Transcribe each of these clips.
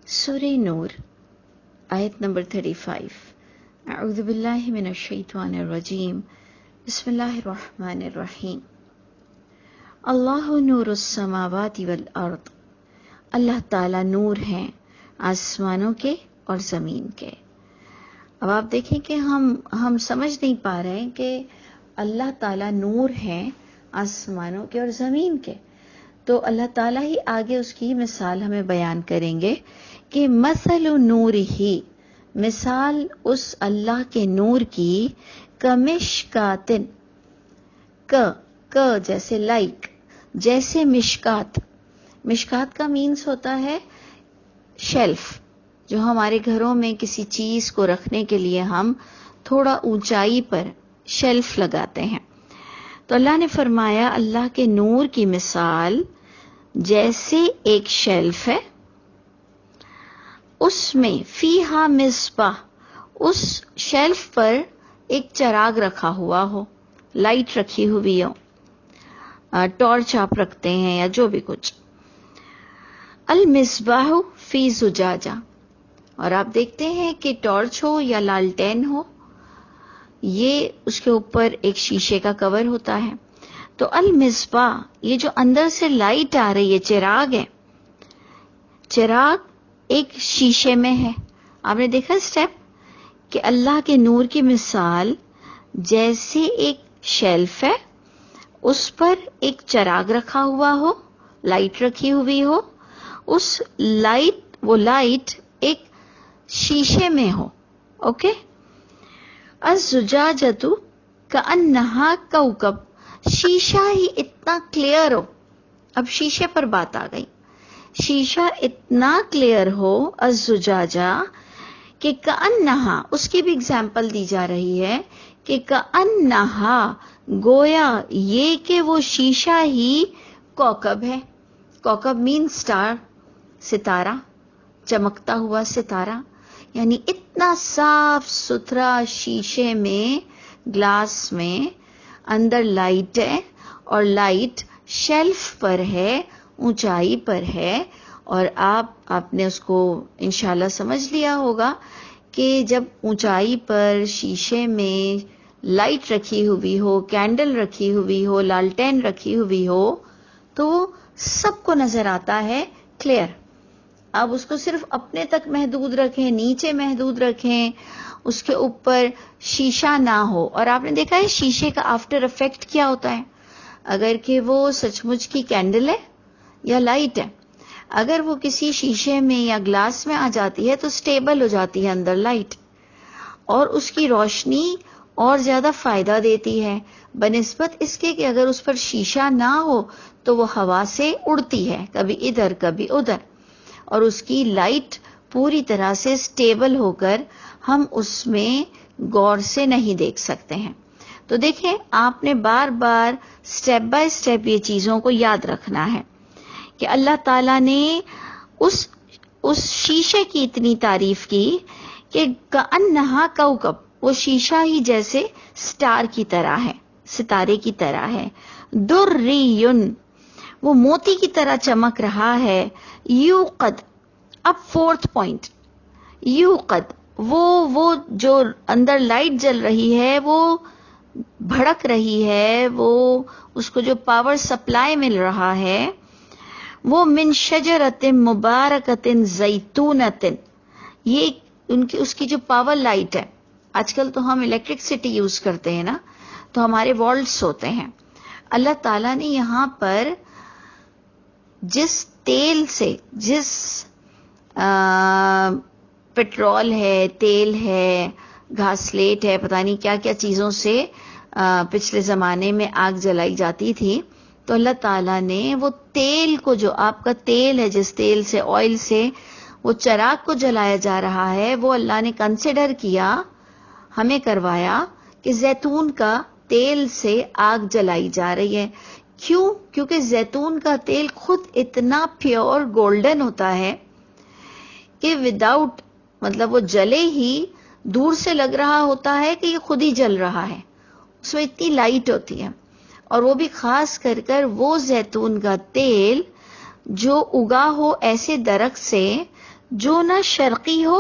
سورہ نور آیت نمبر 35 اعوذ باللہ من الشیطان الرجیم بسم اللہ الرحمن الرحیم اللہ نور السماوات والارض اللہ تعالیٰ نور ہیں آسمانوں کے اور زمین کے۔ اب آپ دیکھیں کہ ہم سمجھ نہیں پا رہے ہیں کہ اللہ تعالیٰ نور ہیں آسمانوں کے اور زمین کے، تو اللہ تعالیٰ ہی آگے اس کی مثال ہمیں بیان کریں گے کہ مثل نور ہی، مثال اس اللہ کے نور کی، کمشکاتن، ک جیسے لائک، جیسے مشکات۔ مشکات کا مینس ہوتا ہے شیلف، جو ہمارے گھروں میں کسی چیز کو رکھنے کے لیے ہم تھوڑا اونچائی پر شیلف لگاتے ہیں۔ تو اللہ نے فرمایا اللہ کے نور کی مثال جیسے ایک شیلف ہے، اس میں فیہا مصباح، اس شیلف پر ایک چراغ رکھا ہوا ہو، لائٹ رکھی ہوئی ہو، ٹارچ آپ رکھتے ہیں یا جو بھی کچھ۔ المصباح فی زجاجہ، اور آپ دیکھتے ہیں کہ ٹارچ ہو یا لالٹین ہو، یہ اس کے اوپر ایک شیشے کا کور ہوتا ہے۔ تو المصباح، یہ جو اندر سے لائٹ آ رہی ہے، چراغ ہے، چراغ ایک شیشے میں ہے۔ آپ نے دیکھا اسٹیپ کہ اللہ کے نور کی مثال جیسے ایک شیلف ہے، اس پر ایک چراغ رکھا ہوا ہو، لائٹ رکھی ہوئی ہو، وہ لائٹ ایک شیشے میں ہو، اوکے۔ الزجاجۃ کأنہا کوکب، شیشہ ہی اتنا کلیئر ہو، اب شیشے پر بات آ گئی، شیشہ اتنا کلیئر ہو، الزجاجہ، کہ کأنہا، اس کی بھی اگزامپل دی جا رہی ہے کہ کأنہا، گویا یہ کہ وہ شیشہ ہی کوکب ہے۔ کوکب مین سٹار، ستارہ، چمکتا ہوا ستارہ، یعنی اتنا صاف ستھرا شیشے میں، گلاس میں، اندر لائٹ ہے، اور لائٹ شیلف پر ہے، اونچائی پر ہے، اور آپ نے اس کو انشاءاللہ سمجھ لیا ہوگا کہ جب اونچائی پر شیشے میں لائٹ رکھی ہوئی ہو، کینڈل رکھی ہوئی ہو، لالٹین رکھی ہوئی ہو، تو وہ سب کو نظر آتا ہے کلیئر۔ آپ اس کو صرف اپنے تک محدود رکھیں، نیچے محدود رکھیں، اس کے اوپر شیشہ نہ ہو۔ اور آپ نے دیکھا ہے شیشے کا آفٹر افیکٹ کیا ہوتا ہے، اگر کہ وہ سچ مچ کی کینڈل ہے یا لائٹ ہے، اگر وہ کسی شیشے میں یا گلاس میں آ جاتی ہے تو سٹیبل ہو جاتی ہے اندر لائٹ، اور اس کی روشنی اور زیادہ فائدہ دیتی ہے بنسبت اس کے کہ اگر اس پر شیشہ نہ ہو تو وہ ہوا سے اڑتی ہے، کبھی ادھر کبھی ادھر، اور اس کی لائٹ پوری طرح سے سٹیبل ہو کر ہم اس میں غور سے نہیں دیکھ سکتے ہیں۔ تو دیکھیں، آپ نے بار بار سٹیپ بائی سٹیپ یہ چیزوں کو یاد رکھنا ہے کہ اللہ تعالیٰ نے اس شیشے کی اتنی تعریف کی کہ کأنہا کوکب، وہ شیشہ ہی جیسے سٹار کی طرح ہے، ستارے کی طرح ہے، درّیٌ، وہ موتی کی طرح چمک رہا ہے، یوقد، اب فورتھ پوائنٹ، یوقد، وہ جو اندر لائٹ جل رہی ہے، وہ بھڑک رہی ہے، وہ اس کو جو پاور سپلائی مل رہا ہے، وہ من شجرۃ مبارکۃ زیتونۃ، یہ اس کی جو پاور لائٹ ہے، آج کل تو ہم الیکٹرکسٹی یوز کرتے ہیں نا، تو ہمارے والٹس ہوتے ہیں، اللہ تعالیٰ نے یہاں پر جس تیل سے، جس پیٹرول ہے، تیل ہے، گھاسلیٹ ہے، پتہ نہیں کیا کیا چیزوں سے پچھلے زمانے میں آگ جلائی جاتی تھی، تو اللہ تعالیٰ نے وہ تیل کو، جو آپ کا تیل ہے، جس تیل سے، آئل سے وہ چراغ کو جلایا جا رہا ہے، وہ اللہ نے کنسیڈر کیا، ہمیں کروایا کہ زیتون کا تیل سے آگ جلائی جا رہی ہے۔ کیوں؟ کیونکہ زیتون کا تیل خود اتنا پیور گولڈن ہوتا ہے کہ وداؤٹ، مطلب وہ جلے ہی دور سے لگ رہا ہوتا ہے کہ یہ خود ہی جل رہا ہے، اس میں اتنی لائٹ ہوتی ہے، اور وہ بھی خاص کر وہ زیتون کا تیل جو اگا ہو ایسے درخت سے جو نہ شرقی ہو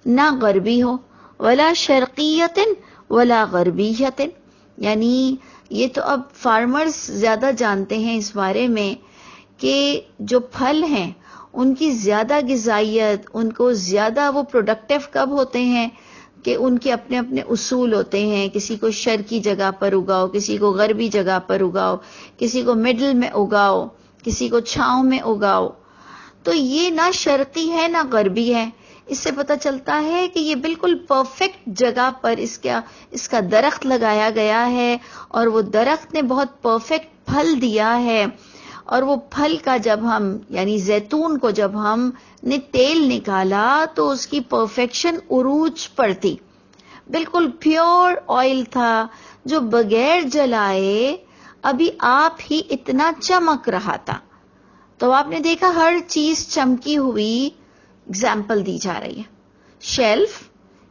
نہ غربی ہو، ولا شرقیت ولا غربیت. یعنی یہ تو اب فارمرز زیادہ جانتے ہیں اس بارے میں کہ جو پھل ہیں ان کی زیادہ غذائیت، ان کو زیادہ وہ پروڈکٹیو کب ہوتے ہیں کہ ان کے اپنے اپنے اصول ہوتے ہیں. کسی کو شرقی جگہ پر اگاؤ، کسی کو غربی جگہ پر اگاؤ، کسی کو مڈل میں اگاؤ، کسی کو چھاؤں میں اگاؤ. تو یہ نہ شرقی ہے نہ غربی ہے. اس سے پتہ چلتا ہے کہ یہ بالکل پرفیکٹ جگہ پر اس کا درخت لگایا گیا ہے، اور وہ درخت نے بہت پرفیکٹ پھل دیا ہے. اور وہ پھل کا جب ہم یعنی زیتون کو جب ہم نے تیل نکالا تو اس کی پرفیکشن عروج پر تھی. بالکل پیور آئل تھا جو بغیر جلائے ابھی آپ ہی اتنا چمک رہا تھا. تو آپ نے دیکھا ہر چیز چمکی ہوئی اگزامپل دی جا رہی ہے.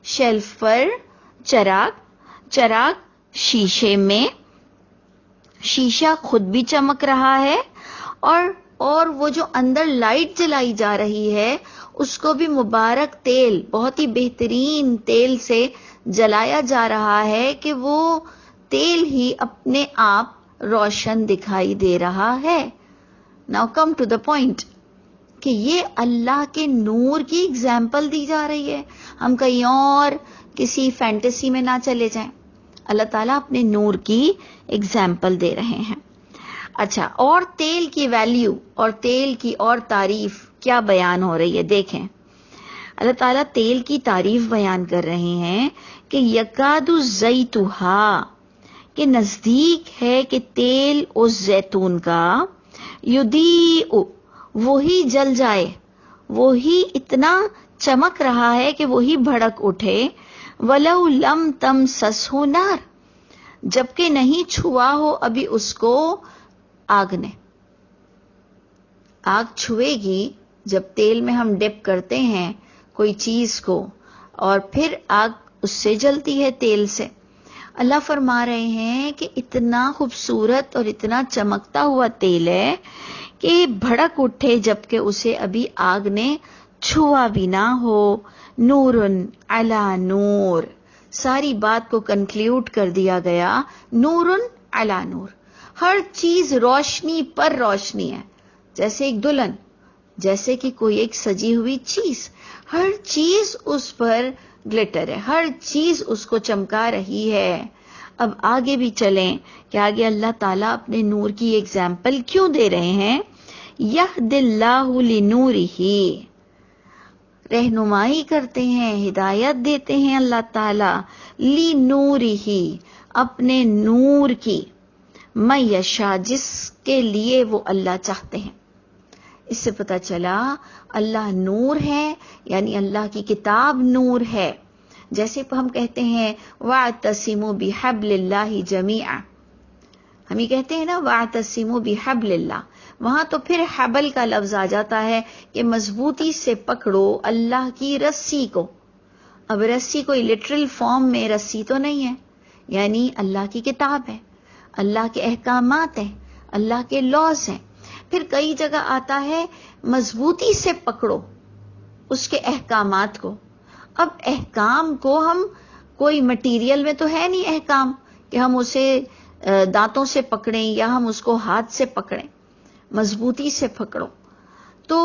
شیلف پر چراغ شیشے میں، شیشہ خود بھی چمک رہا ہے، اور وہ جو اندر لائٹ جلائی جا رہی ہے اس کو بھی مبارک تیل، بہت ہی بہترین تیل سے جلایا جا رہا ہے کہ وہ تیل ہی اپنے آپ روشن دکھائی دے رہا ہے. Now come to the point کہ یہ اللہ کے نور کی اگزامپل دی جا رہی ہے. ہم کہیں اور کسی فینٹیسی میں نہ چلے جائیں، اللہ تعالیٰ اپنے نور کی اگزامپل دے رہے ہیں. اچھا، اور تیل کی ویلیو اور تیل کی اور تعریف کیا بیان ہو رہی ہے؟ دیکھیں، اللہ تعالیٰ تیل کی تعریف بیان کر رہے ہیں کہ یکاد زیتھا، کہ نزدیک ہے کہ تیل اس زیتون کا، یضیء، وہی جل جائے، وہی اتنا چمک رہا ہے کہ وہی بھڑک اٹھے، ولو لم تمسسہ نار، جبکہ نہیں چھوا ہو ابھی اس کو آگ نے. آگ چھوئے گی جب تیل میں ہم ڈپ کرتے ہیں کوئی چیز کو، اور پھر آگ اس سے جلتی ہے، تیل سے. اللہ فرما رہے ہیں کہ اتنا خوبصورت اور اتنا چمکتا ہوا تیل ہے کہ بھڑک اٹھے جبکہ اسے ابھی آگ نے چھوا بھی نہ ہو. نورن علی نور، ساری بات کو کنکلیوڈ کر دیا گیا، نورن علی نور. ہر چیز روشنی پر روشنی ہے، جیسے ایک دلہن، جیسے کہ کوئی ایک سجی ہوئی چیز، ہر چیز اس پر گلٹر ہے، ہر چیز اس کو چمکا رہی ہے. اب آگے بھی چلیں کہ آگے اللہ تعالیٰ اپنے نور کی ایگزامپل کیوں دے رہے ہیں. یہد اللہ لنورہ، رہنمائی کرتے ہیں، ہدایت دیتے ہیں اللہ تعالیٰ، لنورہ، اپنے نور کی، من یشاء، جس کے لیے وہ اللہ چاہتے ہیں. اس سے پتہ چلا اللہ نور ہے، یعنی اللہ کی کتاب نور ہے. جیسے ہم کہتے ہیں وَاعْتَصِمُوا بِحَبْلِ اللَّهِ جَمِيعًا، ہم یہ کہتے ہیں نا وَاعْتَصِمُوا بِحَبْلِ اللَّهِ، وہاں تو پھر حبل کا لفظ آ جاتا ہے کہ مضبوطی سے پکڑو اللہ کی رسی کو. اب رسی کوئی لٹرل فارم میں رسی تو نہیں ہے، یعنی اللہ کی کتاب ہے، اللہ کے احکامات ہیں، اللہ کے لاز ہیں. پھر کئی جگہ آتا ہے مضبوطی سے پکڑو اس کے احکامات کو. اب احکام کو ہم کوئی مٹیریل میں تو ہے نہیں احکام کہ ہم اسے دانتوں سے پکڑیں یا ہم اس کو ہاتھ سے پکڑیں، مضبوطی سے پکڑو. تو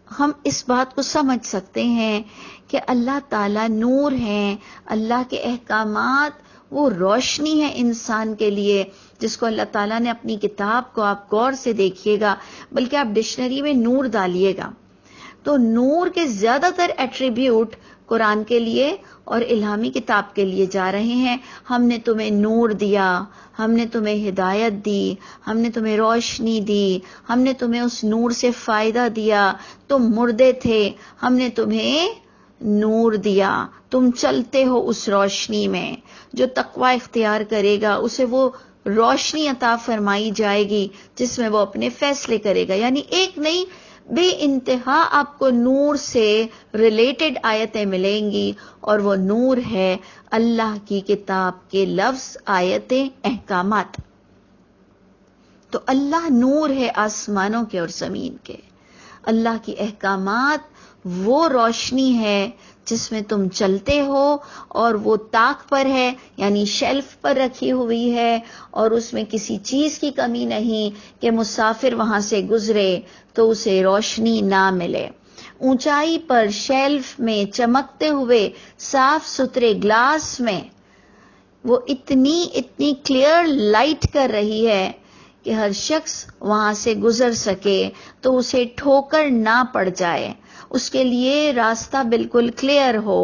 ہم اس بات کو سمجھ سکتے ہیں کہ اللہ تعالیٰ نور ہیں، اللہ کے احکامات وہ روشنی ہے انسان کے لیے، جس کو اللہ تعالیٰ نے اپنی کتاب کو، آپ غور سے دیکھیے گا، بلکہ آپ ڈکشنری میں نور ڈالیے گا تو نور کے زیادہ تر ایٹریبیوٹ قرآن کے لیے اور الہامی کتاب کے لیے جا رہے ہیں. ہم نے تمہیں نور دیا، ہم نے تمہیں ہدایت دی، ہم نے تمہیں روشنی دی، ہم نے تمہیں اس نور سے فائدہ دیا، تم مردے تھے، ہم نے تمہیں نور دیا، تم چلتے ہو اس روشنی میں. جو تقوی اختیار کرے گا اسے وہ روشنی عطا فرمائی جائے گی جس میں وہ اپنے فیصلے کرے گا. یعنی ایک نہیں، بے انتہا آپ کو نور سے ریلیٹڈ آیتیں ملیں گی، اور وہ نور ہے اللہ کی کتاب کے لفظ، آیتیں، احکامات. تو اللہ نور ہے آسمانوں کے اور زمین کے. اللہ کی احکامات وہ روشنی ہے جس میں تم چلتے ہو، اور وہ طاق پر ہے یعنی شیلف پر رکھی ہوئی ہے، اور اس میں کسی چیز کی کمی نہیں کہ مسافر وہاں سے گزرے تو اسے روشنی نہ ملے۔ اونچائی پر شیلف میں چمکتے ہوئے صاف ستھرے گلاس میں وہ اتنی کلیئر لائٹ کر رہی ہے کہ ہر شخص وہاں سے گزر سکے تو اسے ٹھوکر نہ پڑ جائے، اس کے لیے راستہ بالکل کلیئر ہو،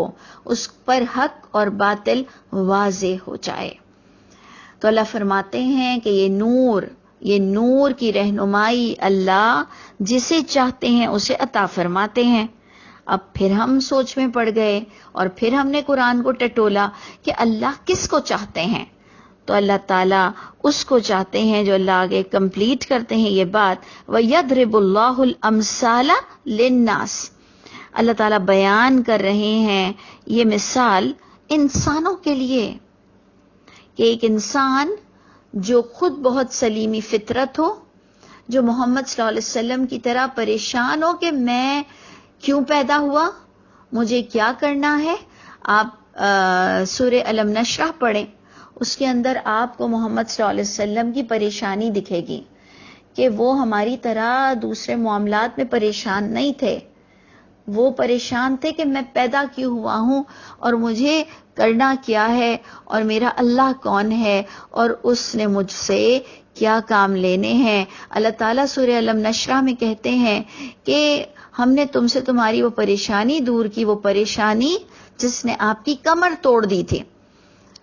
اس پر حق اور باطل واضح ہو جائے۔ تو اللہ فرماتے ہیں کہ یہ نور کی رہنمائی اللہ جسے چاہتے ہیں اسے عطا فرماتے ہیں۔ اب پھر ہم سوچ میں پڑ گئے اور پھر ہم نے قرآن کو ٹٹولا کہ اللہ کس کو چاہتے ہیں؟ تو اللہ تعالیٰ اس کو چاہتے ہیں جو اللہ آگے کمپلیٹ کرتے ہیں یہ بات، وَيَضْرِبُ اللَّهُ الْأَمْثَالَ لِلنَّاسِ۔ اللہ تعالیٰ بیان کر رہے ہیں یہ مثال انسانوں کے لیے کہ ایک انسان جو خود بہت سلیمی فطرت ہو، جو محمد صلی اللہ علیہ وسلم کی طرح پریشان ہو کہ میں کیوں پیدا ہوا، مجھے کیا کرنا ہے۔ آپ سورہ الم نشرح پڑھیں، اس کے اندر آپ کو محمد صلی اللہ علیہ وسلم کی پریشانی دکھے گی کہ وہ ہماری طرح دوسرے معاملات میں پریشان نہیں تھے، وہ پریشان تھے کہ میں پیدا کیوں ہوا ہوں اور مجھے کرنا کیا ہے اور میرا اللہ کون ہے اور اس نے مجھ سے کیا کام لینے ہیں۔ اللہ تعالیٰ سورہ الم نشرح میں کہتے ہیں کہ ہم نے تم سے تمہاری وہ پریشانی دور کی، وہ پریشانی جس نے آپ کی کمر توڑ دی تھی۔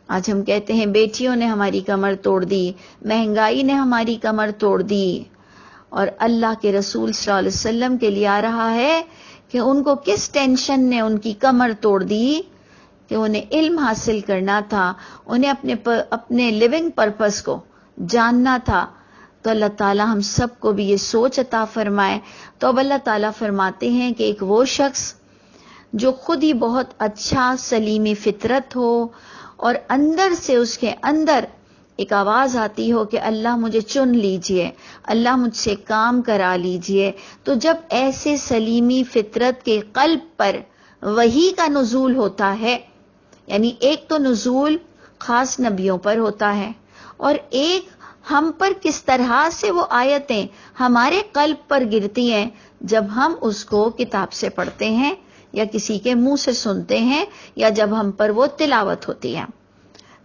آج ہم کہتے ہیں بیٹیوں نے ہماری کمر توڑ دی، مہنگائی نے ہماری کمر توڑ دی، اور اللہ کے رسول صلی اللہ علیہ وسلم کے لیے آ رہا ہے کہ ان کو کس ٹینشن نے ان کی کمر توڑ دی کہ انہیں علم حاصل کرنا تھا، انہیں اپنے لیونگ پرپس کو جاننا تھا۔ تو اللہ تعالیٰ ہم سب کو بھی یہ سوچ عطا فرمائے۔ تو اب اللہ تعالیٰ فرماتے ہیں کہ ایک وہ شخص جو خود ہی بہت اچھا سلیمی فطرت ہو اور اندر سے اس کے اندر ایک آواز آتی ہو کہ اللہ مجھے چن لیجئے، اللہ مجھ سے کام کرا لیجئے، تو جب ایسے سلیمی فطرت کے قلب پر وحی کا نزول ہوتا ہے، یعنی ایک تو نزول خاص نبیوں پر ہوتا ہے اور ایک ہم پر کس طرح سے وہ آیتیں ہمارے قلب پر گرتی ہیں جب ہم اس کو کتاب سے پڑھتے ہیں یا کسی کے منہ سے سنتے ہیں یا جب ہم پر وہ تلاوت ہوتی ہے۔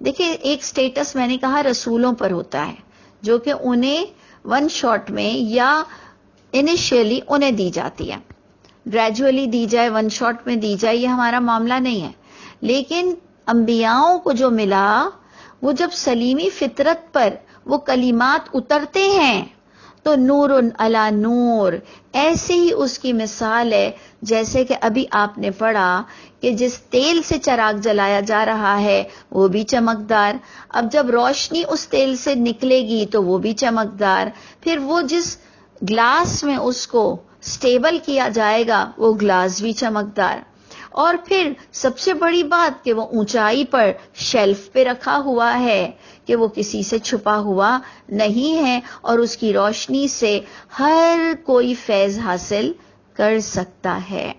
دیکھیں ایک سٹیٹس میں نے کہا رسولوں پر ہوتا ہے جو کہ انہیں ون شاٹ میں یا انیشیلی انہیں دی جاتی ہے، گریجولی دی جائے، ون شاٹ میں دی جائے، یہ ہمارا معاملہ نہیں ہے۔ لیکن انبیاؤں کو جو ملا وہ جب سلیمی فطرت پر وہ کلمات اترتے ہیں تو نور علی نور، ایسے ہی اس کی مثال ہے جیسے کہ ابھی آپ نے پڑھا کہ جس تیل سے چراغ جلایا جا رہا ہے وہ بھی چمکدار، اب جب روشنی اس تیل سے نکلے گی تو وہ بھی چمکدار، پھر وہ جس گلاس میں اس کو سٹیبل کیا جائے گا وہ گلاس بھی چمکدار، اور پھر سب سے بڑی بات کہ وہ اونچائی پر شیلف پہ رکھا ہوا ہے کہ وہ کسی سے چھپا ہوا نہیں ہے اور اس کی روشنی سے ہر کوئی فیض حاصل کر سکتا ہے۔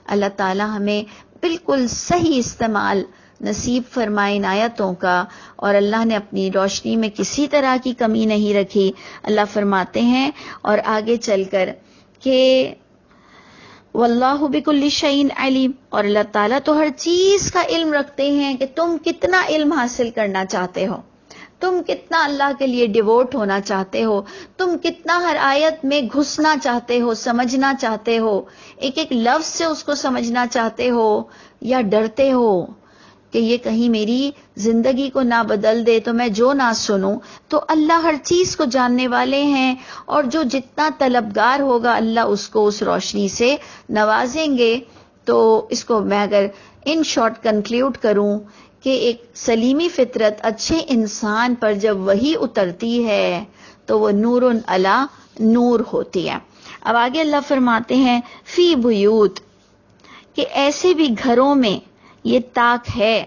اللہ تعالی ہمیں بالکل صحیح استعمال نصیب فرمائے ان آیتوں کا، اور اللہ نے اپنی روشنی میں کسی طرح کی کمی نہیں رکھی۔ اللہ فرماتے ہیں اور آگے چل کر کہ واللہ بکل شیء علیم، اور اللہ تعالیٰ تو ہر چیز کا علم رکھتے ہیں کہ تم کتنا علم حاصل کرنا چاہتے ہو، تم کتنا اللہ کے لیے ڈیووٹ ہونا چاہتے ہو، تم کتنا ہر آیت میں گھسنا چاہتے ہو، سمجھنا چاہتے ہو، ایک ایک لفظ سے اس کو سمجھنا چاہتے ہو، یا ڈرتے ہو کہ یہ کہیں میری زندگی کو نہ بدل دے تو میں جو نہ سنوں۔ تو اللہ ہر چیز کو جاننے والے ہیں، اور جو جتنا طلبگار ہوگا اللہ اس کو اس روشنی سے نوازیں گے۔ تو اس کو میں اگر ان شارٹ کنکلیوڈ کروں کہ ایک سلیمی فطرت اچھے انسان پر جب وحی اترتی ہے تو وہ نور علی نور ہوتی ہے۔ اب آگے اللہ فرماتے ہیں فی بیوت، کہ ایسے بھی گھروں میں یہ طاق ہے،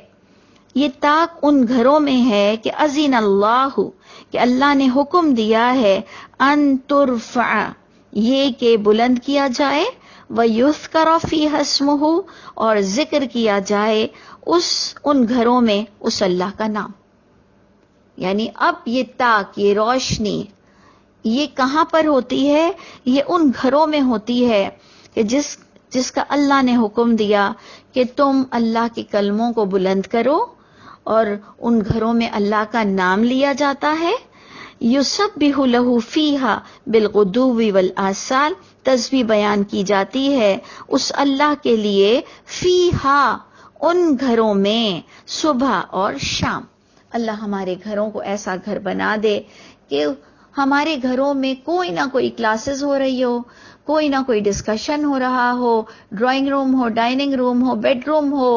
یہ طاق ان گھروں میں ہے کہ اذن اللہ، کہ اللہ نے حکم دیا ہے ان ترفع، یہ کہ بلند کیا جائے، وَيُذْكَرَ فِيهَا اسْمُهُ، اور ذکر کیا جائے ان گھروں میں اس اللہ کا نام. یعنی اب یہ تاک، یہ روشنی، یہ کہاں پر ہوتی ہے؟ یہ ان گھروں میں ہوتی ہے کہ جس کا اللہ نے حکم دیا کہ تم اللہ کے کلموں کو بلند کرو، اور ان گھروں میں اللہ کا نام لیا جاتا ہے. یسبح لہ فیہا بالغدو والآصال، تسبیح بیان کی جاتی ہے اس اللہ کے لیے فیہا، ان گھروں میں، صبح اور شام. اللہ ہمارے گھروں کو ایسا گھر بنا دے کہ ہمارے گھروں میں کوئی نہ کوئی کلاسز ہو رہی ہو، کوئی نہ کوئی ڈسکشن ہو رہا ہو، ڈرائنگ روم ہو، ڈائننگ روم ہو، بیڈ روم ہو.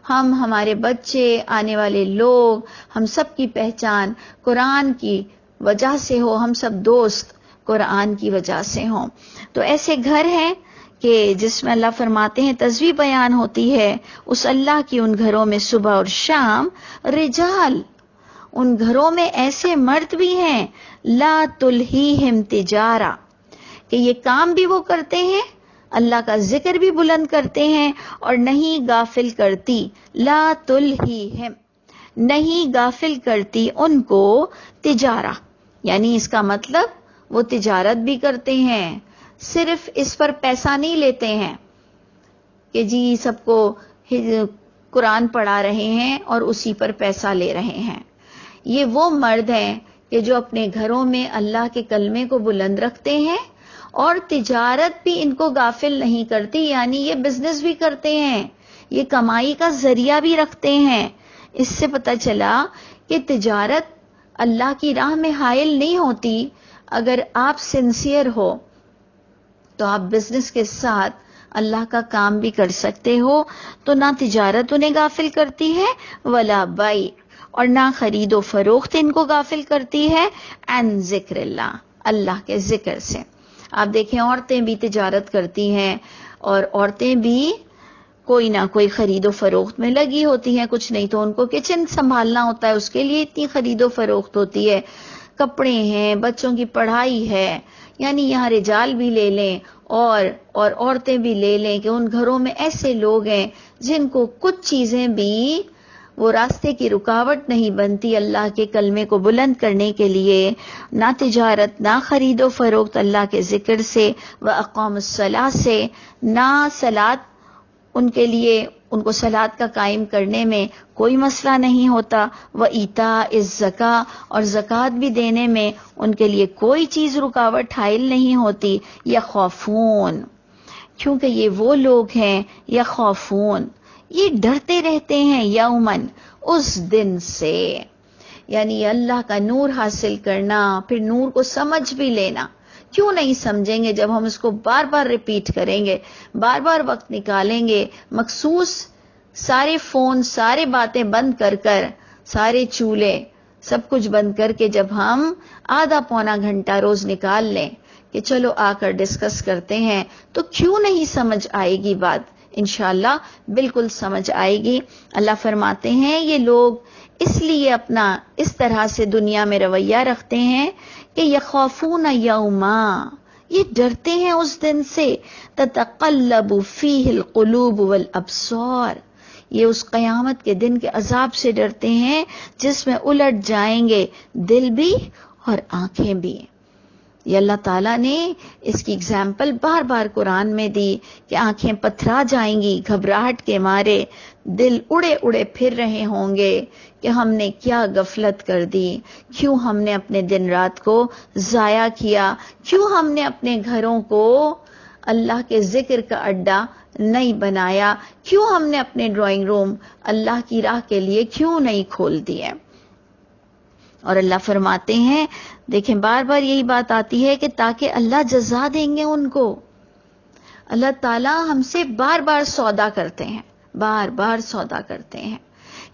ہمارے بچے، آنے والے لوگ، ہم سب کی پہچان قرآن کی وجہ سے ہو، ہم سب دوست قرآن کی وجہ سے ہوں. تو ایسے گھر ہیں کہ جس میں اللہ فرماتے ہیں تسبیح بیان ہوتی ہے اس اللہ کی ان گھروں میں صبح اور شام. رجال، ان گھروں میں ایسے مرد بھی ہیں، لا تلہیہم تجارہ، کہ یہ کام بھی وہ کرتے ہیں، اللہ کا ذکر بھی بلند کرتے ہیں، اور نہیں غافل کرتی، لا تلہیہم، نہیں غافل کرتی ان کو تجارہ. یعنی اس کا مطلب وہ تجارت بھی کرتے ہیں، صرف اس پر پیسہ نہیں لیتے ہیں کہ جی سب کو قرآن پڑھا رہے ہیں اور اسی پر پیسہ لے رہے ہیں. یہ وہ مرد ہیں کہ جو اپنے گھروں میں اللہ کے کلمے کو بلند رکھتے ہیں، اور تجارت بھی ان کو غافل نہیں کرتی. یعنی یہ بزنس بھی کرتے ہیں، یہ کمائی کا ذریعہ بھی رکھتے ہیں. اس سے پتہ چلا کہ تجارت اللہ کی راہ میں حائل نہیں ہوتی. اگر آپ سنسیئر ہو تو آپ بزنس کے ساتھ اللہ کا کام بھی کر سکتے ہو. تو نہ تجارت انہیں غافل کرتی ہے، ولا بائی، اور نہ خرید و فروخت ان کو غافل کرتی ہے، عن ذکر اللہ، اللہ کے ذکر سے. آپ دیکھیں عورتیں بھی تجارت کرتی ہیں، اور عورتیں بھی کوئی نہ کوئی خرید و فروخت میں لگی ہوتی ہیں. کچھ نہیں تو ان کو کچن سنبھالنا ہوتا ہے، اس کے لیے اتنی خرید و فروخت ہوتی ہے. کپڑے ہیں، بچوں کی پڑھائی ہے. یعنی یہاں رجال بھی لے لیں اور عورتیں بھی لے لیں کہ ان گھروں میں ایسے لوگ ہیں جن کو کچھ چیزیں بھی وہ راستے کی رکاوٹ نہیں بنتی اللہ کے کلمے کو بلند کرنے کے لیے. نہ تجارت، نہ خرید و فروخت اللہ کے ذکر سے، وَأَقَامُ الصَّلَاةَ سے، نہ صلاۃ ان کے لیے، ان کو صلاۃ کا قائم کرنے میں کوئی مسئلہ نہیں ہوتا. وَإِيتَاءِ الزَّكَاةِ، اور زکوٰۃ بھی دینے میں ان کے لیے کوئی چیز رکاوٹ حائل نہیں ہوتی. یخافون، کیونکہ یہ وہ لوگ ہیں، یخافون، یہ ڈرتے رہتے ہیں، یومن، اس دن سے. یعنی اللہ کا نور حاصل کرنا، پھر نور کو سمجھ بھی لینا. کیوں نہیں سمجھیں گے جب ہم اس کو بار بار ریپیٹ کریں گے، بار بار وقت نکالیں گے، مخصوص سارے فون، سارے باتیں بند کر کر، سارے چولہے سب کچھ بند کر کے جب ہم آدھا پونا گھنٹہ روز نکال لیں کہ چلو آ کر ڈسکس کرتے ہیں، تو کیوں نہیں سمجھ آئے گی بات؟ انشاءاللہ بالکل سمجھ آئے گی. اللہ فرماتے ہیں یہ لوگ اس لیے اپنا اس طرح سے دنیا میں رویہ رکھتے ہیں کہ یخافون یوما، یہ ڈرتے ہیں اس دن سے، تتقلب فیہ القلوب والابصار، یہ اس قیامت کے دن کے عذاب سے ڈرتے ہیں جس میں الٹ جائیں گے دل بھی اور آنکھیں بھی. یہ اللہ تعالیٰ نے اس کی اگزامپل بار بار قرآن میں دی کہ آنکھیں پتھرا جائیں گی گھبراہٹ کے مارے، دل اڑے اڑے پھر رہے ہوں گے کہ ہم نے کیا غفلت کر دی، کیوں ہم نے اپنے دن رات کو ضائع کیا، کیوں ہم نے اپنے گھروں کو اللہ کے ذکر کا اڈا نہیں بنایا، کیوں ہم نے اپنے ڈرائنگ روم اللہ کی راہ کے لیے کیوں نہیں کھول دیے. اور اللہ فرماتے ہیں، دیکھیں بار بار یہی بات آتی ہے کہ تاکہ اللہ جزا دیں گے ان کو. اللہ تعالیٰ ہم سے بار بار سودا کرتے ہیں، بار بار سودا کرتے ہیں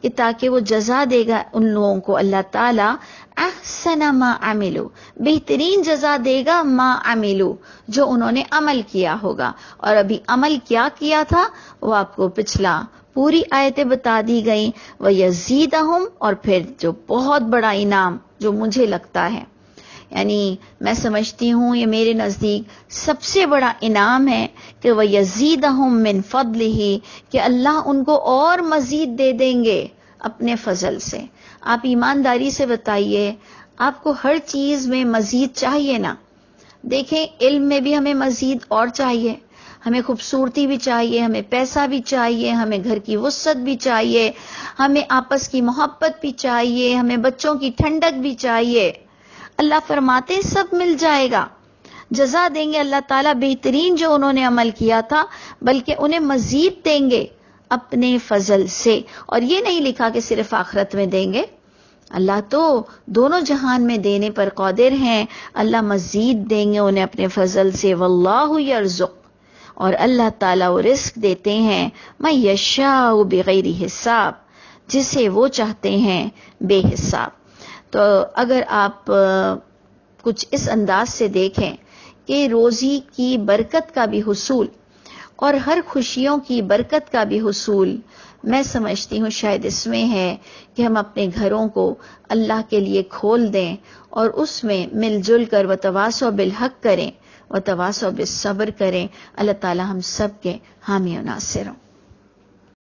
کہ تاکہ وہ جزا دے گا ان لوگوں کو. اللہ تعالیٰ احسن ما عملو، بہترین جزا دے گا ما عملو، جو انہوں نے عمل کیا ہوگا. اور ابھی عمل کیا کیا تھا وہ آپ کو پچھلا پوری آیتیں بتا دی گئیں. وَيَزِيدَهُمْ، اور پھر جو بہت بڑا انعام جو مجھے لگتا ہے، یعنی میں سمجھتی ہوں یہ میرے نزدیک سب سے بڑا انعام ہے کہ وَيَزِيدَهُم مِّن فَضْلِهِ، کہ اللہ ان کو اور مزید دے دیں گے اپنے فضل سے۔ آپ ایمانداری سے بتائیے، آپ کو ہر چیز میں مزید چاہیے نا؟ دیکھیں علم میں بھی ہمیں مزید اور چاہیے، ہمیں خوبصورتی بھی چاہیے، ہمیں پیسہ بھی چاہیے، ہمیں گھر کی وسعت بھی چاہیے، ہمیں آپس کی محبت بھی چاہیے، ہمیں بچوں کی ٹھنڈک بھی چاہیے۔ اللہ فرماتے سب مل جائے گا، جزا دیں گے اللہ تعالیٰ بہترین جو انہوں نے عمل کیا تھا، بلکہ انہیں مزید دیں گے اپنے فضل سے۔ اور یہ نہیں لکھا کہ صرف آخرت میں دیں گے، اللہ تو دونوں جہان میں دینے پر قادر ہیں، اللہ مزید دیں گے انہیں اپنے فضل سے۔ واللہ یرزق، اور اللہ تعالیٰ وہ رزق دیتے ہیں من یشاء بغیر حساب، جسے وہ چاہتے ہیں بے حساب۔ تو اگر آپ کچھ اس انداز سے دیکھیں کہ روزی کی برکت کا بھی حصول اور ہر خوشیوں کی برکت کا بھی حصول، میں سمجھتی ہوں شاید اس میں ہے کہ ہم اپنے گھروں کو اللہ کے لیے کھول دیں اور اس میں مل جل کر وتواصوا بالحق کریں، وتواصوا بالصبر کریں۔ اللہ تعالی ہم سب کے حامی و ناصر ہوں۔